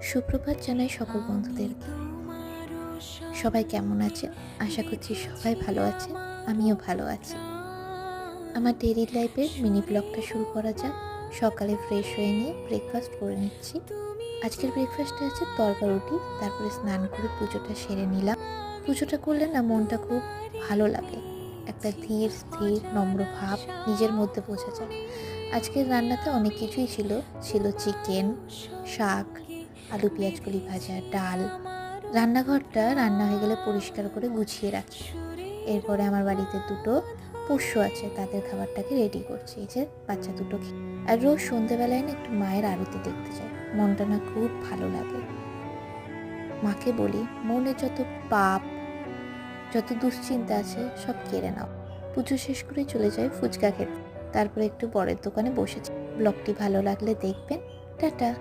সুপ্রভাত জানাই সকল বন্ধুদেরকে। সবাই কেমন আছেন? আশা করছি সবাই ভালো আছেন। আমিও ভালো আছি। আমার ডেইলি লাইফের মিনি ব্লগটা শুরু করা যাক। সকালে ফ্রেশ হয়ে নিয়ে ব্রেকফাস্ট করে নিচ্ছি। আজকের ব্রেকফাস্টে আছে তড়কা রুটি, তারপরে স্নান করে পুজোটা সেরে নিলাম। পুজোটা করলে না মনটা খুব ভালো লাগে। একটা ধীর স্থির নম্র ভাব নিজের মধ্যে বোঝা যায়। আজকের রান্নাতে অনেক কিছুই ছিল। ছিল চিকেন, শাক, আলু পেঁয়াজ কলি ভাজা, ডাল। রান্নাঘরটা রান্না হয়ে গেলে পরিষ্কার করে গুছিয়ে রাখি। এরপরে আমার বাড়িতে দুটো পোষ্য আছে, তাদের খাবারটাকে রেডি করছি। এই যে বাচ্চা দুটো আর রোজ সন্ধেবেলায় না একটু মায়ের আরতি দেখতে যাই। মনটা না খুব ভালো লাগে। মাকে বলি, মনে যত পাপ, যত দুশ্চিন্তা আছে সব কেড়ে নাও। পুজো শেষ করে চলে যাই ফুচকা খেতে। তারপরে একটু বরের দোকানে বসেছি। ব্লগটি ভালো লাগলে দেখবেন। টাটা।